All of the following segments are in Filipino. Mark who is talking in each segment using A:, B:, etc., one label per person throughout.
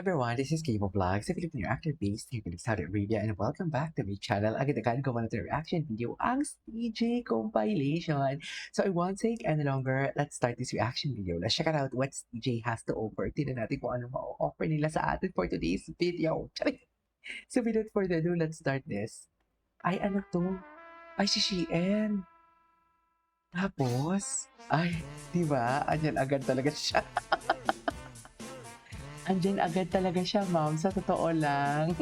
A: Everyone, this is Cable Vlogs, a Filipino actor-based here in Saudi Arabia, and welcome back to my channel. Agad-agad gawa na reaction video ang CJ compilation. So I won't take any longer. Let's start this reaction video. Let's check it out what CJ has to offer. Tignan natin kung ano ma-offer nila sa atin for today's video. So without further ado, let's start this. Ay, ano to? Ay, si Shein. Tapos, ay, di ba? Anyan agad talaga siya. Andyan agad talaga siya, ma'am. Sa totoo lang.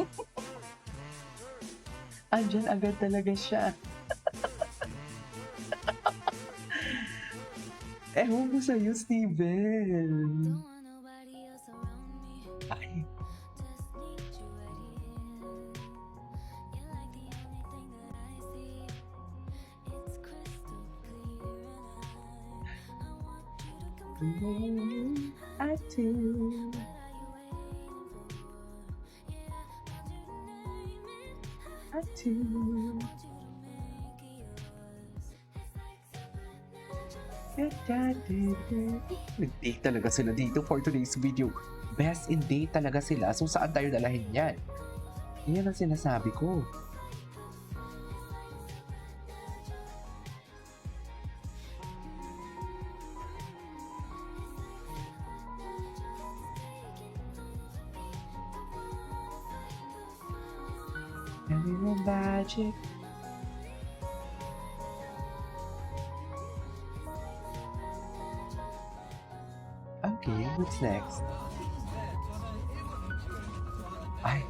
A: Andyan agad talaga siya. Ewan ko sa'yo, Steven. Ay. I do. I do. Nag-date talaga sila dito for today's video. Best in date talaga sila. So saan tayo dalahin yan? Yan ang sinasabi ko. Everyone magic. Okay, what's next? Ay.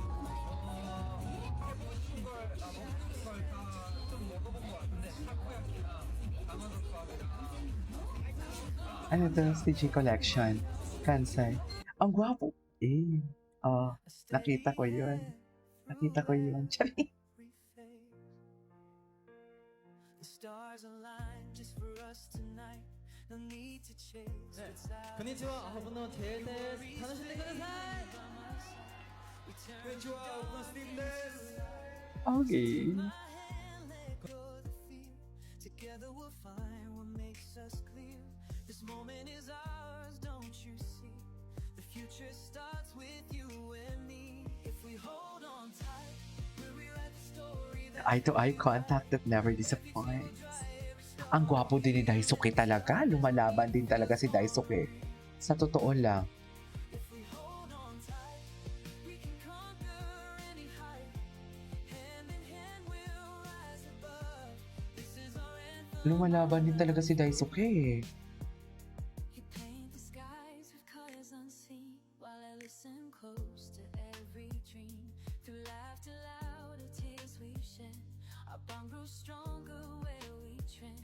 A: Ano to? CG Collection. Kansai. Ang gwapo. Eh. Oh, nakita ko yun. Nakita ko yun. Chari.
B: konnichiwa, Hapon no Tae desu. Tanoshinde kudasai. Konnichiwa, Hapon Steve desu.
A: Okay.
B: Together we'll find what makes us clear. This moment is ours, don't you see? The future starts with you and me. If we hold on tight, we'll rewrite the story that
A: Eye-to-eye contact that never disappoints. Ang gwapo din ni Daisuke talaga. Lumalaban din talaga si Daisuke. Sa totoo lang.
B: if we hold on tight, we can conquer any height. Hand in hand we'll rise above. This is our anthem.
A: Lumalaban din talaga si Daisuke.
B: You paint the skies with colors unseen while I listen close to every dream. Through laughter loud, the tears we've shed, our bond grows stronger where we trend.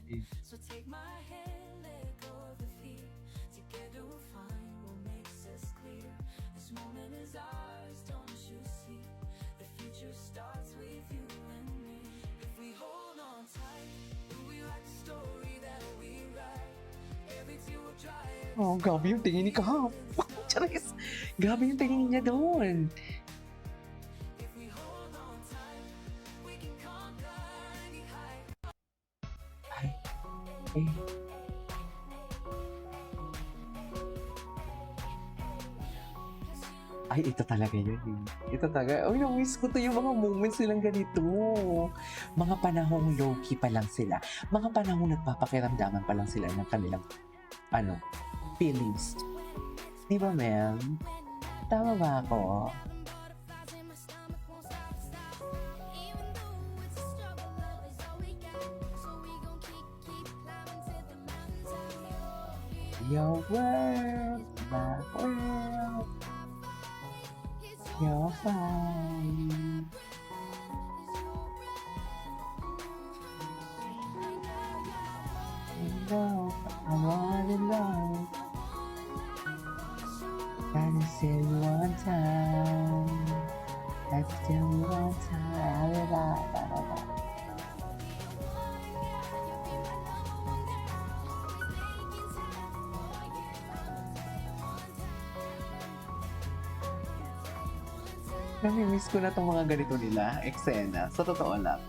B: So take my hand, let go of the fear. Together we'll find what makes us clear. This moment is ours, don't you see? The future starts with you and me. If we hold on tight, we write the story that we write. Every tear will dry.
A: Oh, grabe yung tingin ni Kahap. Charis. Grabe yung tingin niya doon.
B: If we hold on tight, we can conquer any height.
A: Ay. Eh. Ay, ito talaga yun. Ito talaga. Ay, na-miss ko to yung mga moments nilang ganito. Mga panahong low-key pa lang sila. Mga panahong nagpapakiramdaman pa lang sila ng kanilang, feelings. Di ba, ma'am? Tama ba ako?
B: Butterflies in my stomach won't stop the stop. Even though it's a struggle, love is all we got. So we gon' keep climbing to the mountaintop.
A: Your world, my world, you're fine. You know, I want to love. Can you say one time? Let's do one time. Nami-miss ko na tong mga ganito nila, eksena. Sa totoo lang.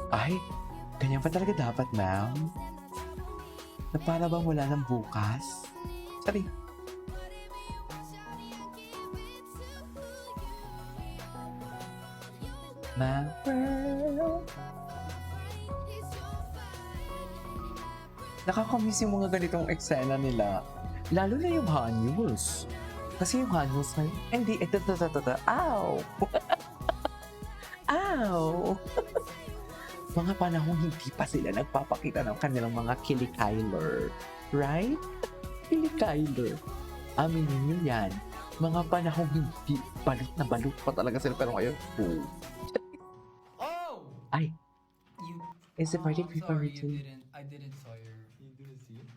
A: Ay, ganyan pa talaga dapat, ma'am? Na para bang wala ng bukas? Sorry. My world. Nakakamiss yung mga ganitong eksena nila. Lalo na yung Hanyus. Kasi yung Hanyus na, hindi, ow! Ow! Mga panahong hindi pa sila nagpapakita ng kanilang mga kilikyler. Right? Kilikyler. Aminin nyo yan. Mga panahong hindi, balot pa talaga sila. Pero ngayon, oh.
C: Oh!
A: Ay,
C: You.
A: is it party
C: I'm
A: people
C: sorry,
A: too?
C: I didn't saw your.
D: You didn't see it?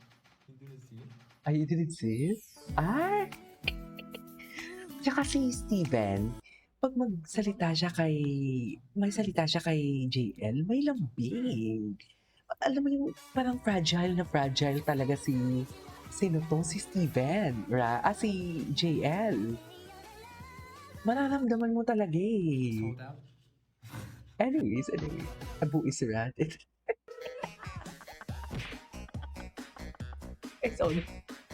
D: You didn't see it?
A: Ay, you didn't see it? Ay! Tsaka si Steven, pag may salita siya kay JL, may lambing. Alam mo yung parang fragile talaga sino to? Si Steven, si JL. Mararamdaman mo talaga eh.
C: Sold out.
A: Anyways, Abu is rat. Sorry.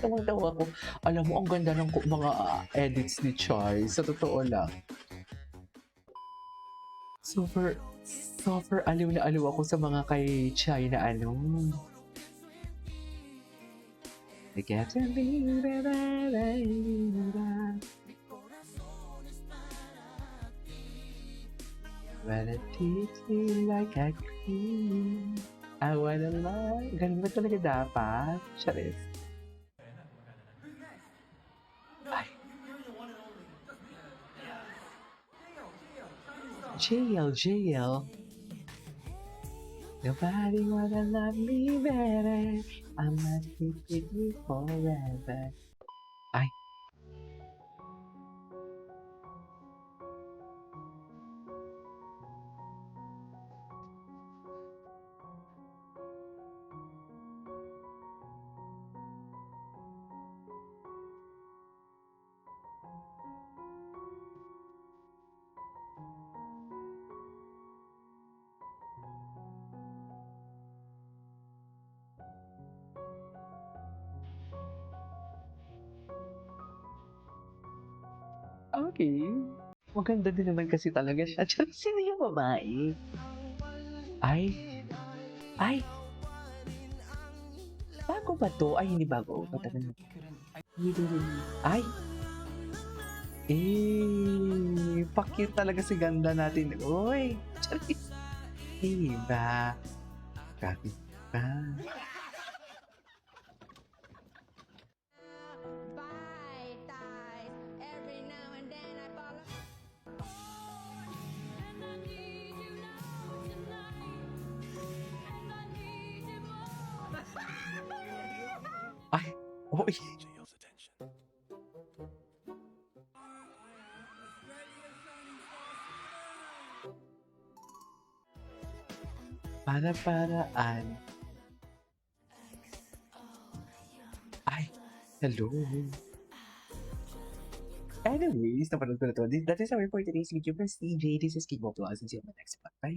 A: Tawang-tawa ko. Alam mo, ang ganda ng mga edits ni Chai. Sa totoo lang. Super aliw na aliw ako sa mga kay Chai na ano. I get to be when it teach me like a queen. I wanna love. Ganun ba talaga dapat? Charis. JL. Nobody wanna love me better. I must keep with you forever. Ay. Okay. Maganda din naman kasi talaga siya. Tsaka sino yung babae? Ay. Bago ba to? Ay, hindi bago. Matagal na. Ay. Pa-cute talaga si ganda natin. Uy. Charis. Diba? Grabe ba? Ay. Uy. Para-paraan. Ay, hello. Anyways, napanood ko na to. That is our for today's video. Plus, DJ, this is Kimo Plus. And see you on the next one. Bye.